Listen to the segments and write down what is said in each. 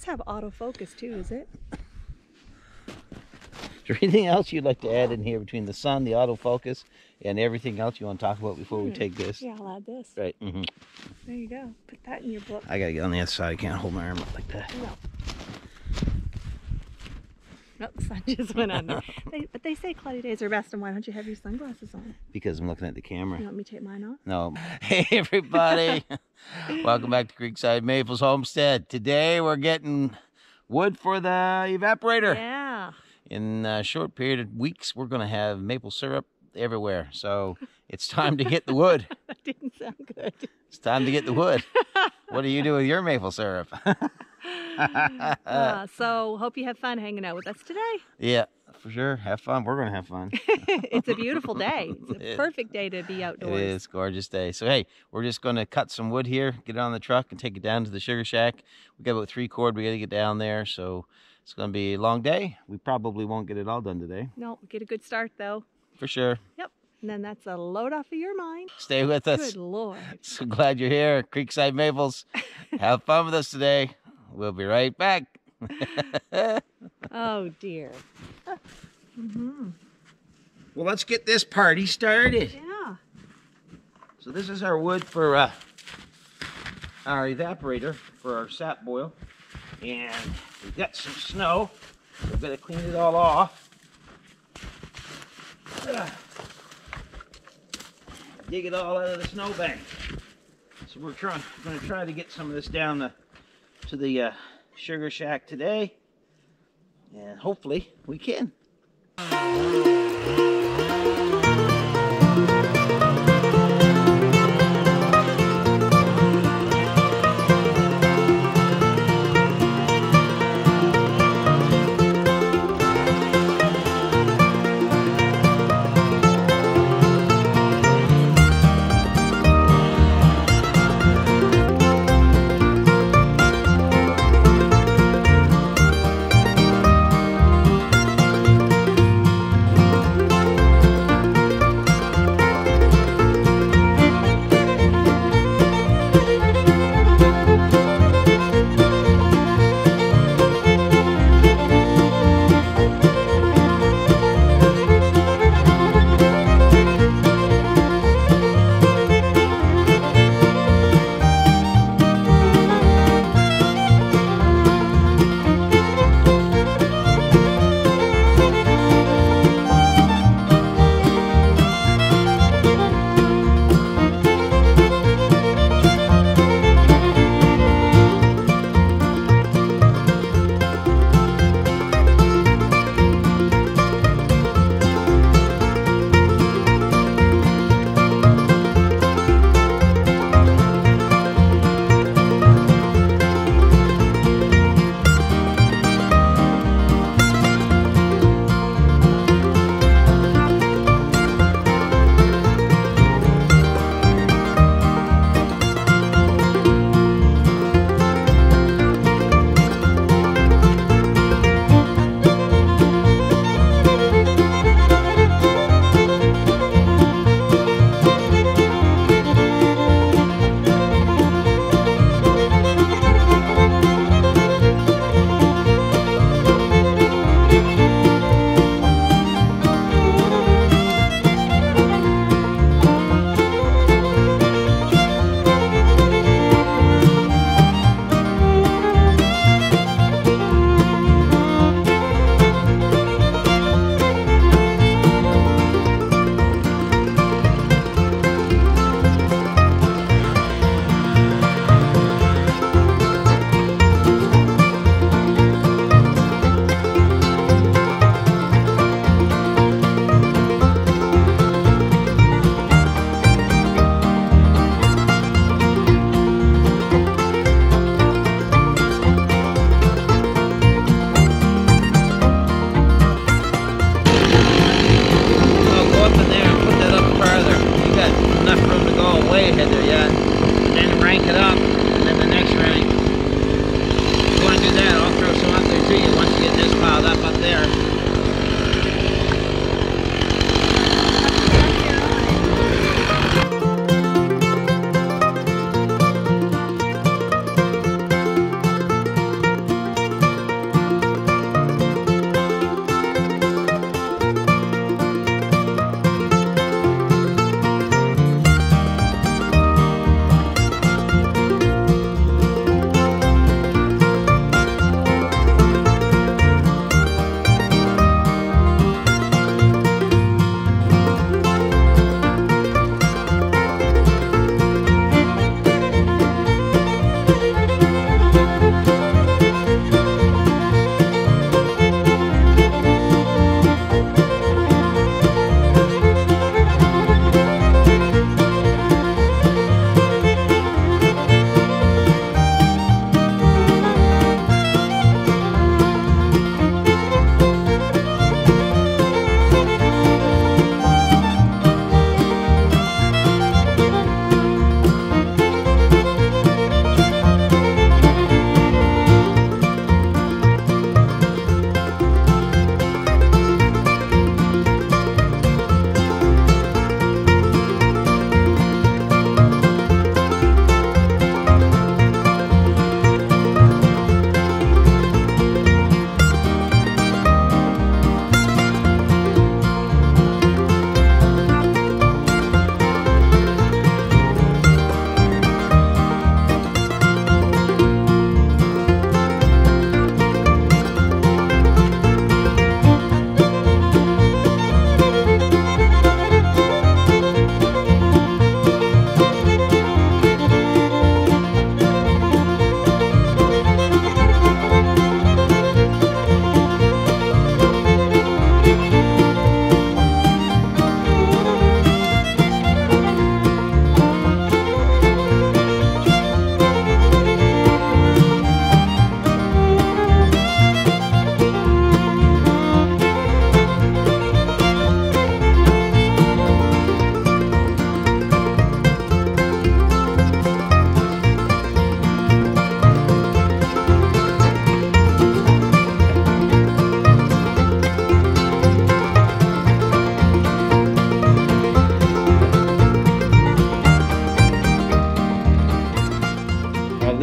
have autofocus too, does it? Is there anything else you'd like to add in here between the sun, the autofocus, and everything else you want to talk about before we take this? Yeah, I'll add this. Right. There you go. Put that in your book. I gotta get on the other side. I can't hold my arm up like that. No. Nope, the sun just went under. But they say cloudy days are best, and why don't you have your sunglasses on? Because I'm looking at the camera. You want me to take mine off? No. Hey, everybody. Welcome back to Creekside Maples Homestead. Today we're getting wood for the evaporator. Yeah. In a short period of weeks, we're going to have maple syrup everywhere. So it's time to get the wood. That didn't sound good. It's time to get the wood. What do you do with your maple syrup? So hope you have fun hanging out with us today. Yeah, for sure. Have fun. We're going to have fun. It's a beautiful day. It's a perfect day to be outdoors. It is a gorgeous day. So, hey, we're just going to cut some wood here, get it on the truck, and take it down to the sugar shack. We got about 3 cord. We got to get down there. So it's going to be a long day. We probably won't get it all done today. No, get a good start, though. For sure. Yep. And then that's a load off of your mind. Stay with us. Good Lord. So glad you're here. Creekside Maples. Have fun with us today. We'll be right back. Oh, dear. Well, let's get this party started. Yeah. So this is our wood for our evaporator for our sap boil. And we've got some snow. We've got to clean it all off. Dig it all out of the snowbank. So we're going to try to get some of this down to the sugar shack today. And hopefully we can.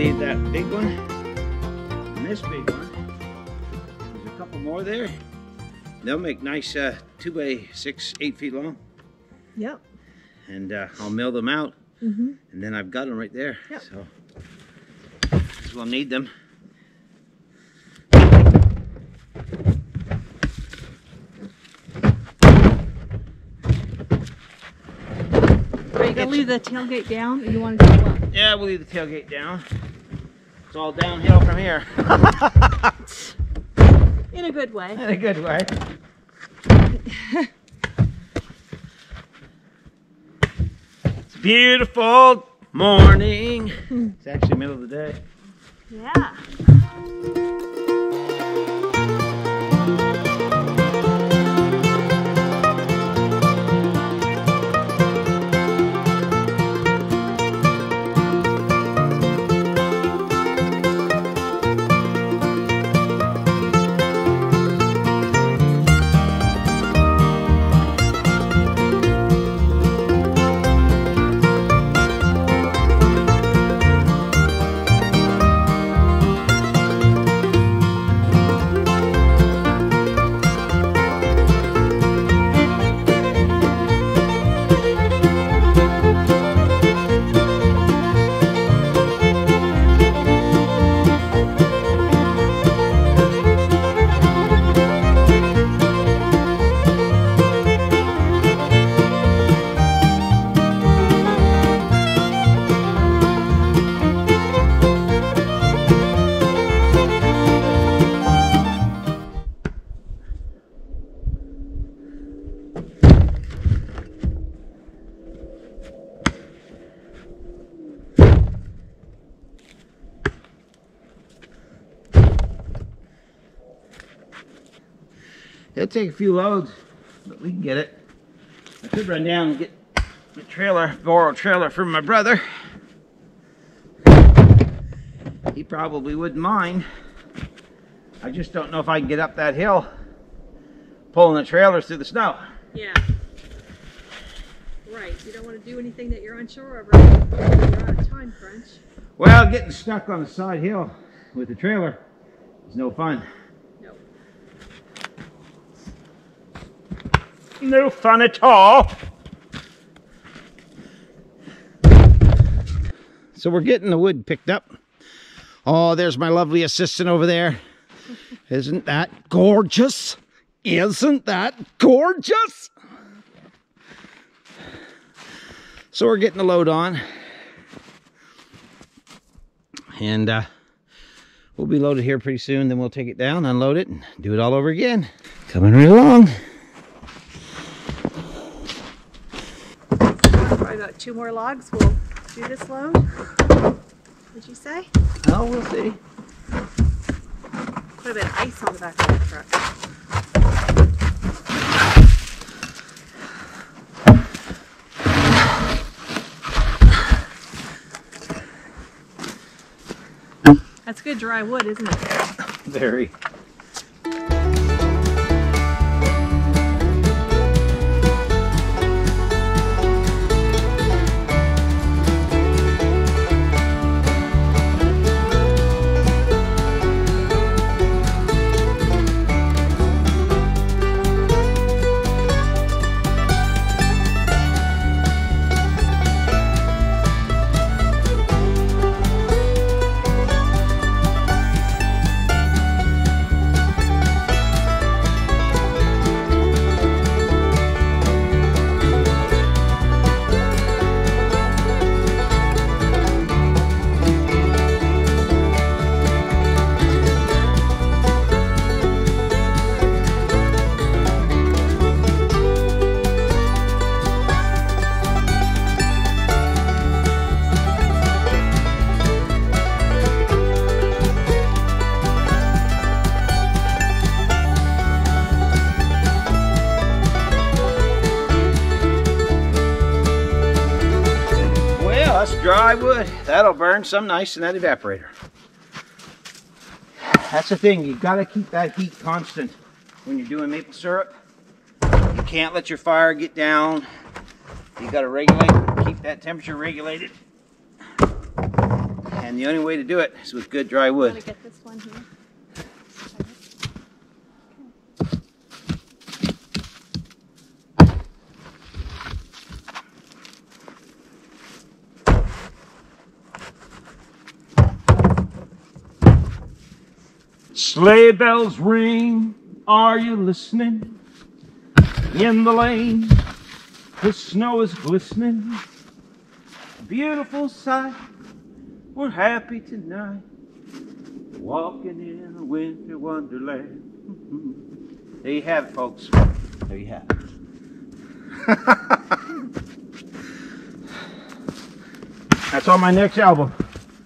leave that big one and this big one. There's a couple more there. They'll make nice 2x6, 8 feet long. Yep. And I'll mill them out. And then I've got them right there. Yep. So we'll need them. Are you going to leave the tailgate down, or you want to do what? Yeah, we'll leave the tailgate down. It's all downhill from here. In a good way. In a good way. It's a beautiful morning. It's actually middle of the day. Yeah. It'll take a few loads, but we can get it. I could run down and get the trailer, borrow a trailer from my brother. He probably wouldn't mind. I just don't know if I can get up that hill pulling the trailers through the snow. Yeah. Right. You don't want to do anything that you're unsure of, or you're on a time crunch. Well, getting stuck on the side hill with the trailer is no fun. No fun at all. So we're getting the wood picked up. Oh, there's my lovely assistant over there. Isn't that gorgeous? Isn't that gorgeous? So we're getting the load on. And we'll be loaded here pretty soon. Then we'll take it down, unload it, and do it all over again. Coming right along. Probably about 2 more logs. We'll do this load. What'd you say? Oh, we'll see. Quite a bit of ice on the back of the truck. That's good dry wood, isn't it? Very. Dry wood, that'll burn some nice in that evaporator. That's the thing, you've got to keep that heat constant when you're doing maple syrup. You can't let your fire get down. You got to regulate, keep that temperature regulated. And the only way to do it is with good dry wood. I'm gonna get this one here. Sleigh bells ring, are you listening? In the lane, the snow is glistening. A beautiful sight, we're happy tonight. Walking in a winter wonderland. There you have it, folks. There you have it. That's on my next album.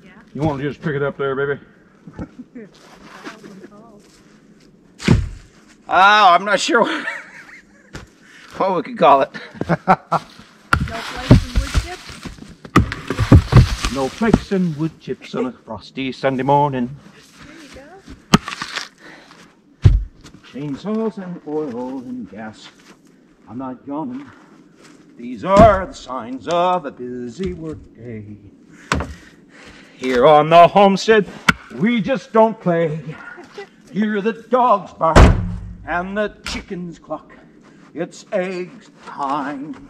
Yeah. You want to just pick it up there, baby? Oh, I'm not sure what we could call it. No flakes and wood chips? No flakes and wood chips on a frosty Sunday morning. There you go. Chainsaws and oil and gas. I'm not yawning. These are the signs of a busy work day. Here on the homestead, we just don't play. Hear the dogs bark and the chickens cluck. It's eggs time.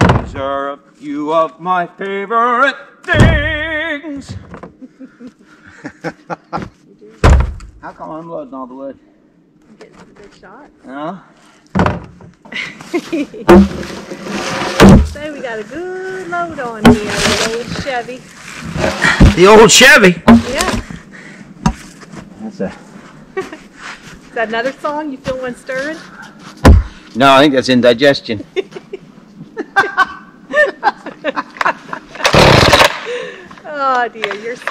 These are a few of my favorite things. How come I'm loading all the wood? I'm getting some good shots. Huh? So we got a good load on here, the old Chevy. The old Chevy. Yeah. That's a. Is that another song? You feel one stirring? No, I think that's indigestion. Oh dear, you're so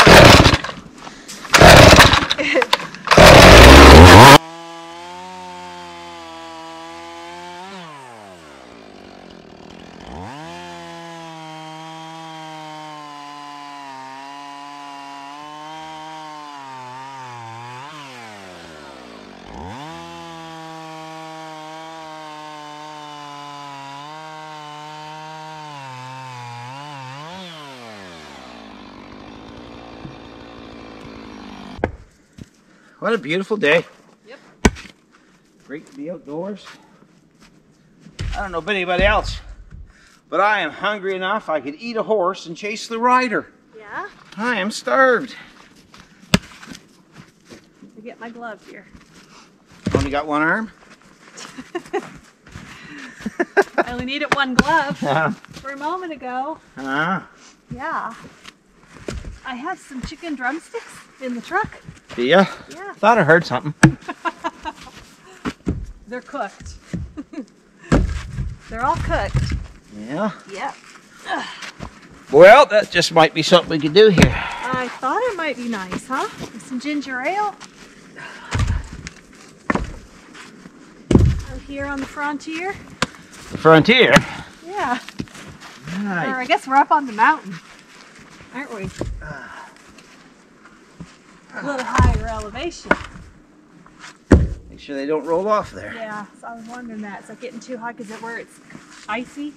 What a beautiful day. Yep. Great to be outdoors. I don't know about anybody else, but I am hungry enough I could eat a horse and chase the rider. Yeah? I am starved. I get my glove here. Only got one arm? I only needed one glove Uh-huh. for a moment ago. Uh-huh. Yeah. I have some chicken drumsticks in the truck. Do ya? Yeah. Thought I heard something. They're cooked. They're all cooked. Yeah. Yep. Well, that just might be something we could do here. I thought it might be nice, huh? With some ginger ale. Out here on the frontier. The frontier? Yeah. Or Right. I guess we're up on the mountain, aren't we? A little higher elevation. Make sure they don't roll off there. Yeah, so I was wondering that. Is it getting too hot? Is it where it's icy?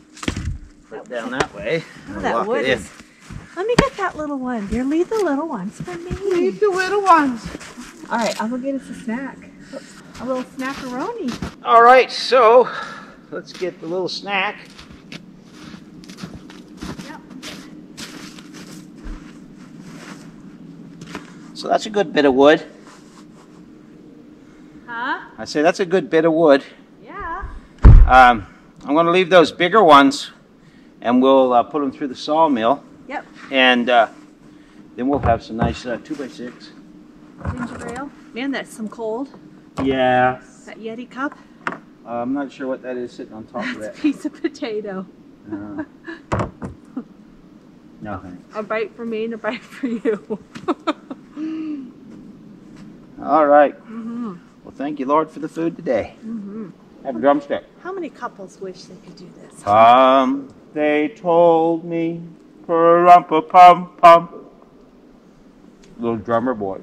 Put it down that way. Oh, and that lock wood it in. is... Let me get that little one. Dear, leave the little ones for me. Leave the little ones. All right, I'll go get us a snack. A little snackaroni. All right, so let's get the little snack. Yep. So that's a good bit of wood. Huh? I say that's a good bit of wood. Yeah. I'm going to leave those bigger ones, and we'll put them through the sawmill, Yep. and then we'll have some nice 2x6. Ginger ale. Man, that's some cold. Yeah. That Yeti cup. I'm not sure what that is sitting on top of That's that. a piece of potato. No, honey. A bite for me and a bite for you. All right. Mm-hmm. Well, thank you, Lord, for the food today. Mm-hmm. Have a drumstick. How many couples wish they could do this? They told me, pum-pum-pum. Little drummer boy.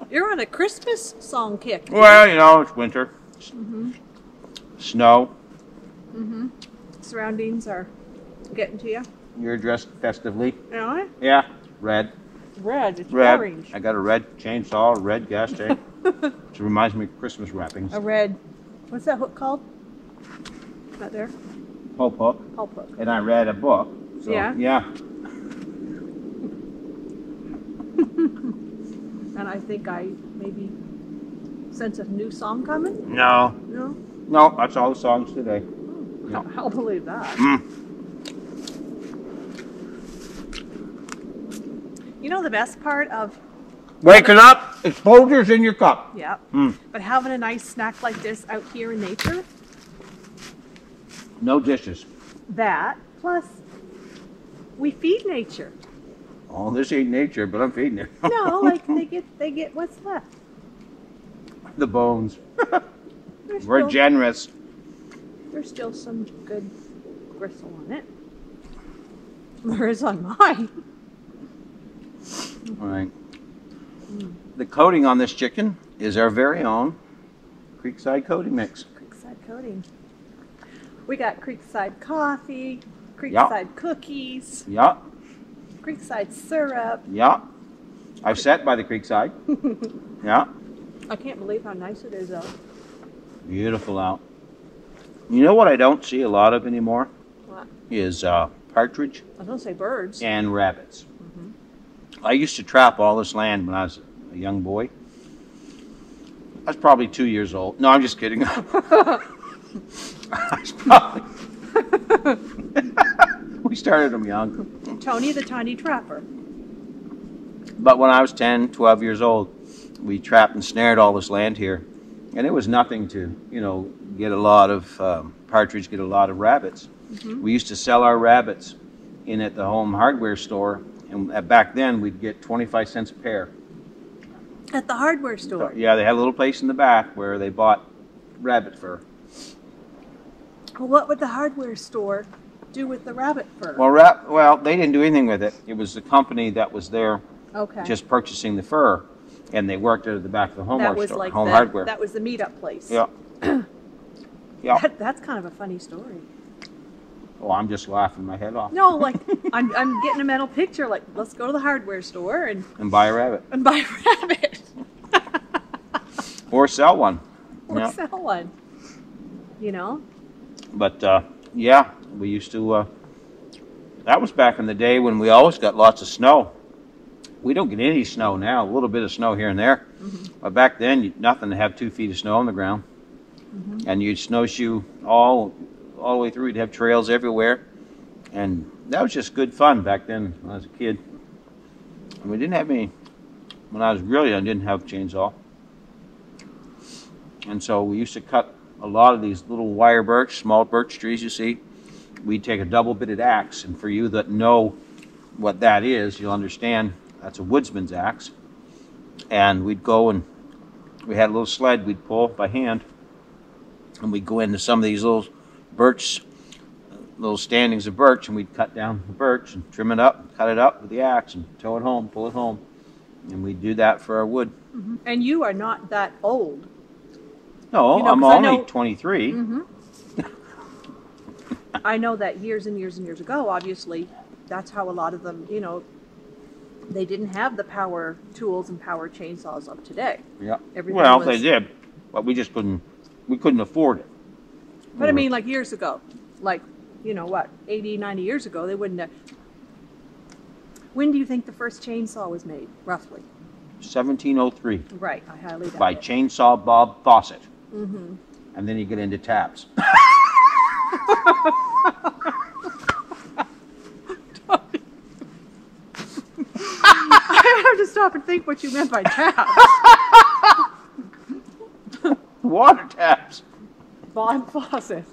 You're on a Christmas song kick. Well, you know, it's winter. Mm-hmm. Snow. Mm-hmm. Surroundings are Getting to you. You're dressed festively. Really? Yeah, red. Red. It's Red. orange. I got a red chainsaw, a red gas tank. Which reminds me of Christmas wrappings. A red. What's that hook called? Not there. Pulp hook. Pulp hook. And I read a book. So, Yeah? Yeah. And I think I maybe sense a new song coming. No. No? No, that's all the songs today. No, I'll believe that. Mm. You know the best part of, Waking up, exposures in your cup. yeah, Mm. but having a nice snack like this out here in nature, No dishes. that, plus we feed nature. Oh, this ain't nature, but I'm feeding it. No, like they get what's left. The bones. There's We're still, generous. there's still some good gristle on it. There is on mine. All right. The coating on this chicken is our very own Creekside coating mix. Creekside coating. We got Creekside coffee, Creekside cookies, Yeah, Creekside syrup. yeah. I've sat by the Creekside. Yeah. I can't believe how nice it is though. Beautiful out. You know what I don't see a lot of anymore What? is partridge I was gonna say birds. and rabbits. I used to trap all this land when I was a young boy. I was probably 2 years old. No, I'm just kidding. I was probably... We started them young. Tony the Tiny Trapper. But when I was 10, 12 years old, we trapped and snared all this land here. And it was nothing to, get a lot of partridge, get a lot of rabbits. We used to sell our rabbits in at the home hardware store. And back then, we'd get 25 cents a pair. At the hardware store. Yeah, they had a little place in the back where they bought rabbit fur. Well, what would the hardware store do with the rabbit fur? Well, they didn't do anything with it. It was the company that was there Okay. just purchasing the fur. And they worked at the back of the home that was store, like home the, hardware. That was the meetup place. Yeah. Yeah. That's kind of a funny story. Oh, I'm just laughing my head off. No, like I'm getting a mental picture. Like, let's go to the hardware store and buy a rabbit. buy a rabbit. Or sell one. Or Yeah. sell one. But, yeah, we used to, that was back in the day when we always got lots of snow. We don't get any snow now, a little bit of snow here and there. But back then, nothing to have 2 feet of snow on the ground. And you'd snowshoe all the way through. You'd have trails everywhere. And that was just good fun back then when I was a kid. And we didn't have any, when I was really young, I didn't have a chainsaw. And so we used to cut a lot of these little wire birch, small birch trees you see. We'd take a double-bitted axe, and for you that know what that is, you'll understand that's a woodsman's axe. And we'd go and we had a little sled we'd pull by hand, and we'd go into some of these little birch, little standings of birch, and we'd cut down the birch and trim it up, cut it up with the axe, and tow it home, pull it home. And we'd do that for our wood. And you are not that old. No, I'm 'cause I only know- 23. I know that years and years and years ago, obviously, that's how a lot of them, they didn't have the power tools and power chainsaws of today. Yeah. Everything Well, was- they did, but we just couldn't afford it. But I mean, like years ago, like, 80, 90 years ago, they wouldn't have. When do you think the first chainsaw was made, roughly? 1703 Right, I highly doubt by it. Chainsaw Bob Fawcett. And then you get into taps. I have to stop and think what you meant by tap. Water taps. Bob Fawcett.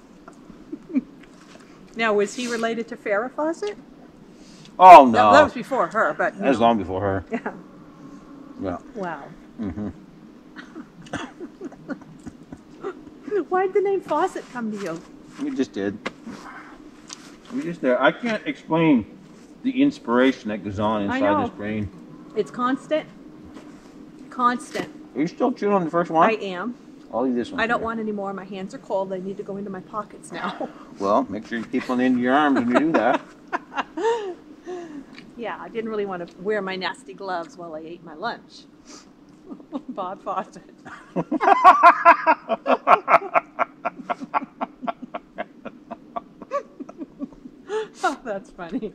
Now, was he related to Farrah Fawcett? Oh, no. That was before her, but That was long before her. Yeah. Yeah. Wow. Mm-hmm. Why did the name Fawcett come to you? We just did. We just did. I can't explain the inspiration that goes on inside this brain. It's constant. Constant. Are you still chewing on the first one? I am. I'll leave this one. I don't here. want any more. My hands are cold. They need to go into my pockets now. Well, make sure you keep one into your arms when you do that. Yeah, I didn't really want to wear my nasty gloves while I ate my lunch. Bob Fawcett. Oh, that's funny.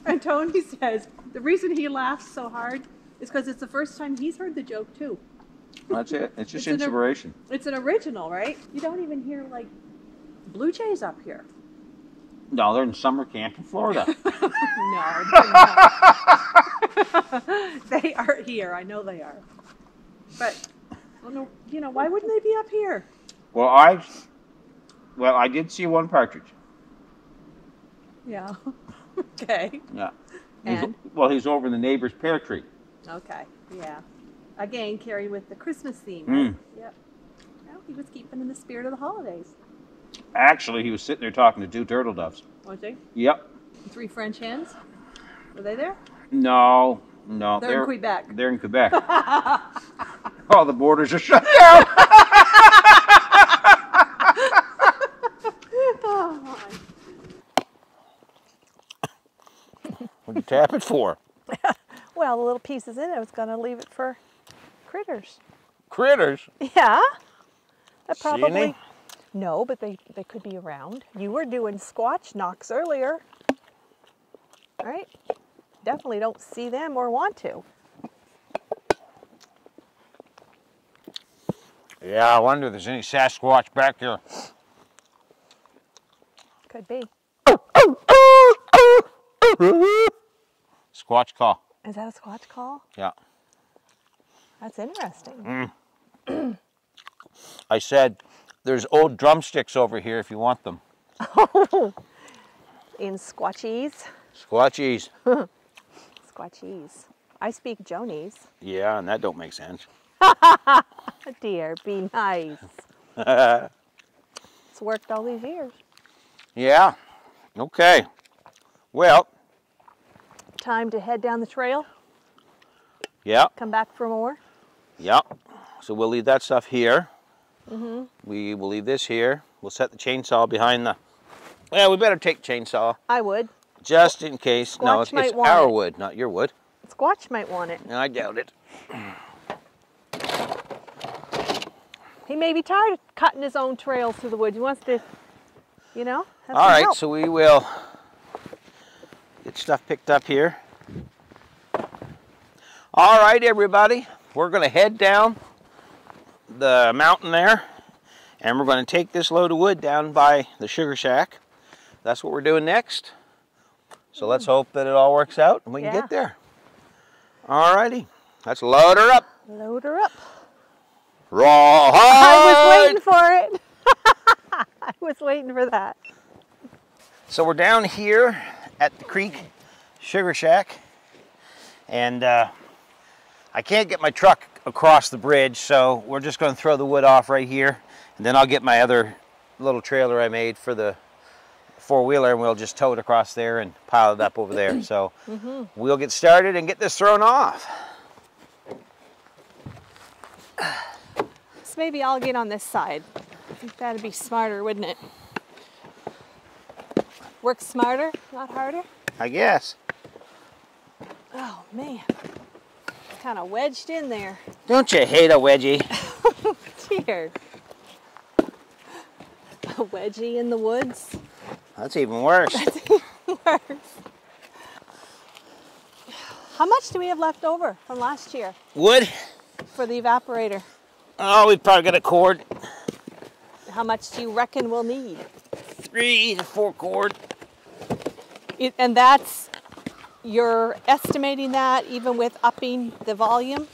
And Tony says the reason he laughs so hard is because it's the first time he's heard the joke too. That's it. It's just It's inspiration. It's an original, right? You don't even hear like blue jays up here. No, they're in summer camp in Florida. No, they're not. They are here. I know they are. But I don't know, you know, why wouldn't they be up here? Well, I did see one partridge. Yeah. Okay. Yeah. And? He's over in the neighbor's pear tree. Okay. Yeah. Again, carry with the Christmas theme. Mm. Right? Yep. Well, he was keeping in the spirit of the holidays. Actually, he was sitting there talking to 2 turtle doves. Was he? Yep. 3 French hens? Were they there? No. They're in Quebec. They're in Quebec. All the borders are shut down. Oh, my. What'd you tap it for? Well, the little pieces in it, I was going to leave it for critters. Critters? Yeah. That See probably. any? No, but they could be around. You were doing squatch knocks earlier. Right? Definitely don't see them or want to. Yeah, I wonder if there's any Sasquatch back here. Could be. Squatch call. Is that a squatch call? Yeah. That's interesting. I said, there's old drumsticks over here if you want them. In squatchies. Squatchies. Squatchies. I speak Jonies. Yeah, and that don't make sense. Dear, be nice. It's worked all these years. Yeah. Okay. Well. Time to head down the trail. Yeah. Come back for more. Yeah. So we'll leave that stuff here. We will leave this here. We'll set the chainsaw behind the... Well, we better take chainsaw. I would. Just in case. Squatch No, it's might want our it. wood, not your wood. Squatch might want it. I doubt it. He may be tired of cutting his own trails through the woods. He wants to, you know, have All some right, help. so we will get stuff picked up here. All right, everybody. We're going to head down the mountain there, and we're going to take this load of wood down by the sugar shack. That's what we're doing next. So let's hope that it all works out and we can get there. All righty. Let's load her up. Load her up. Rawhide! I was waiting for it. I was waiting for that. So we're down here at the creek sugar shack, and I can't get my truck across the bridge, so we're just going to throw the wood off right here, and then I'll get my other little trailer I made for the four-wheeler, and we'll just tow it across there and pile it up over there. So we'll get started and get this thrown off. So maybe I'll get on this side. I think that'd be smarter, wouldn't it? Work smarter, not harder? I guess. Oh, man. It's kind of wedged in there. Don't you hate a wedgie? Dear. A wedgie in the woods. That's even worse. Worse. How much do we have left over from last year Wood? for the evaporator? Oh, we've probably got a cord. How much do you reckon we'll need? 3 to 4 cord. And that's, you're estimating that even with upping the volume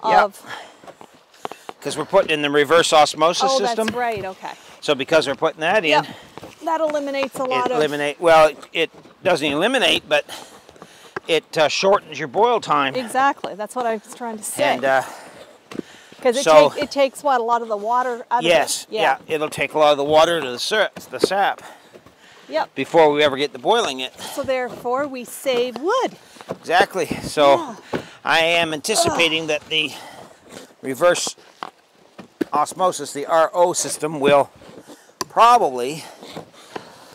of... Because we're putting in the reverse osmosis Oh, system. that's right, okay. So because we're putting that in, Yep. That eliminates a lot of... Well, it doesn't eliminate, but it shortens your boil time. Exactly, that's what I was trying to say. And because so- it takes what, a lot of the water out of it? yes, yeah, it'll take a lot of the water to the sap Yep. before we ever get to boiling it. So therefore we save wood. Exactly. So I am anticipating that the reverse osmosis, the RO system, will probably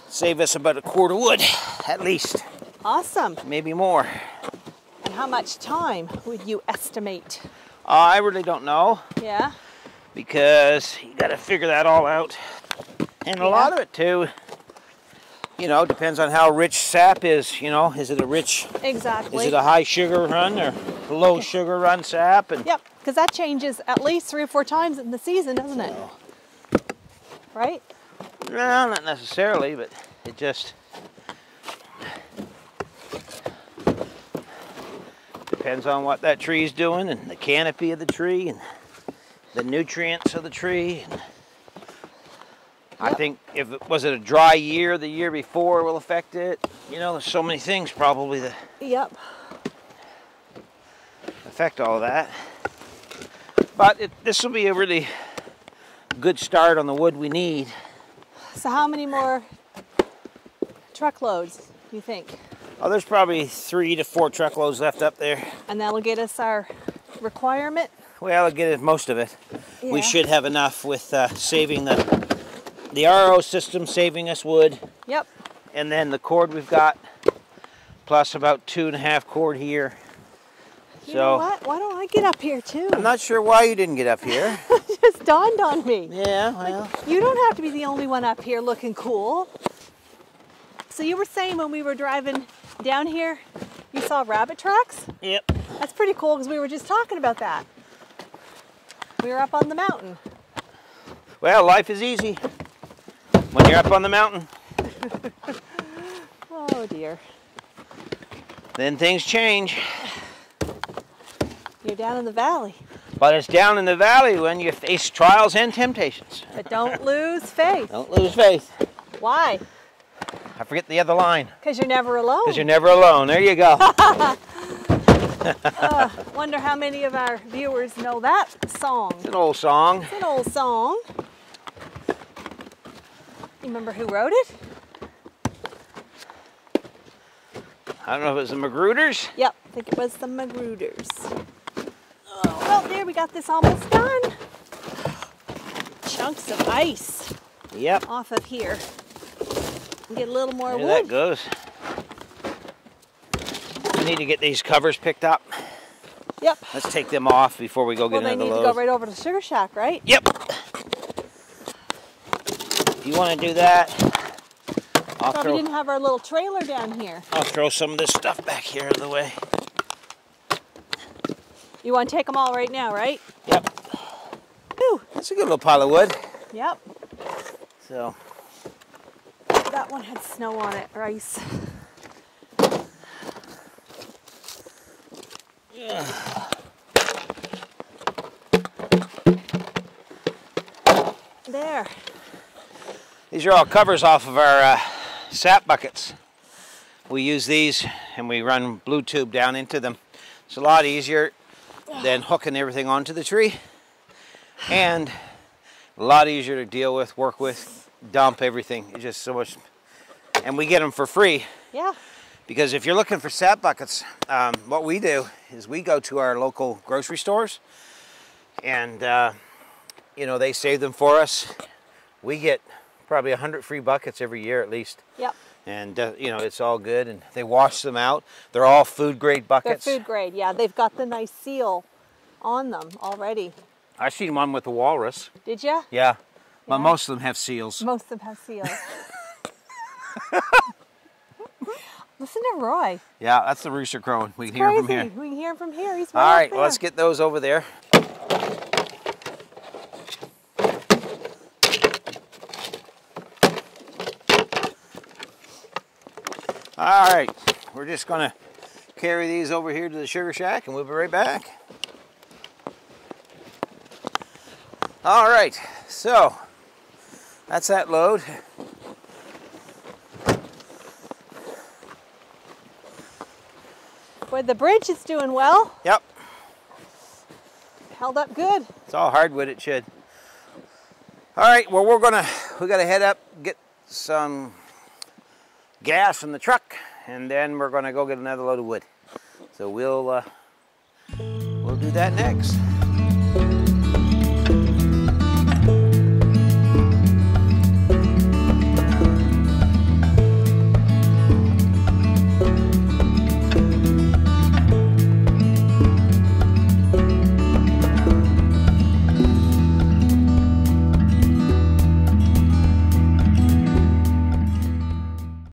save us about a cord of wood, at least. Awesome. Maybe more. And how much time would you estimate? I really don't know, Yeah? because you got to figure that all out. And a lot of it too, you know, depends on how rich sap is, you know. Is it a rich, Exactly. is it a high sugar run or low sugar run sap? And Yep, because that changes at least 3 or 4 times in the season, doesn't it? Right? No, not necessarily, but it just depends on what that tree's doing and the canopy of the tree and the nutrients of the tree. And I think if it was a dry year, the year before will affect it. You know, there's so many things probably that affect all of that. But this will be a really good start on the wood we need. So how many more truckloads do you think? Oh, there's probably 3 to 4 truckloads left up there. And that'll get us our requirement? Well, I'll get most of it. Yeah. We should have enough with saving the RO system, saving us wood. Yep. And then the cord we've got, plus about 2.5 cord here. You know what? Why don't I get up here too? I'm not sure why you didn't get up here. It just dawned on me. Yeah, well. You don't have to be the only one up here looking cool. So you were saying when we were driving down here, you saw rabbit tracks? Yep. That's pretty cool because we were just talking about that. We were up on the mountain. Well, life is easy when you're up on the mountain. Oh dear. Then things change. You're down in the valley. But it's down in the valley when you face trials and temptations. But don't lose faith. Don't lose faith. Why? I forget the other line. Because you're never alone. Because you're never alone. There you go. Wonder how many of our viewers know that song. It's an old song. It's an old song. You remember who wrote it? I don't know if it was the Magrooters. Yep, I think it was the Magrooters. Oh, well, there, we got this almost done. Chunks of ice Yep. off of here. Get a little more There wood. that goes. We need to get these covers picked up. Yep. Let's take them off before we go get Well, they another need load. to go right over to Sugar Shack, right? Yep. If you want to do that, Probably didn't have our little trailer down here. I'll throw some of this stuff back here out of the way. You want to take them all right now, right? Yep. Whew. That's a good little pile of wood. Yep. So, That one had snow on it, or ice. There. these are all covers off of our sap buckets. We use these and we run blue tube down into them. It's a lot easier than hooking everything onto the tree, and a lot easier to deal with, work with, dump everything. It's just so much, and we get them for free. Yeah. Because if you're looking for sap buckets, what we do is we go to our local grocery stores, and you know, they save them for us. We get probably 100 free buckets every year at least. Yep. And you know, it's all good, and they wash them out. They're all food grade buckets. They're food grade, yeah. They've got the nice seal on them already. I seen one with the walrus. Did you? Yeah, but Yeah. most of them have seals. Most of them have seals. Listen to Roy. Yeah, that's the rooster crowing. We can hear Crazy. him from here. We can hear him from here. He's All right right, up well, there. let's get those over there. All right, we're just gonna carry these over here to the sugar shack and we'll be right back. All right, so that's that load. Boy, the bridge is doing well. Yep, Held up good. it's all hardwood, it should. All right, well, we gotta head up, get some gas in the truck, and then we're gonna go get another load of wood. So we'll do that next.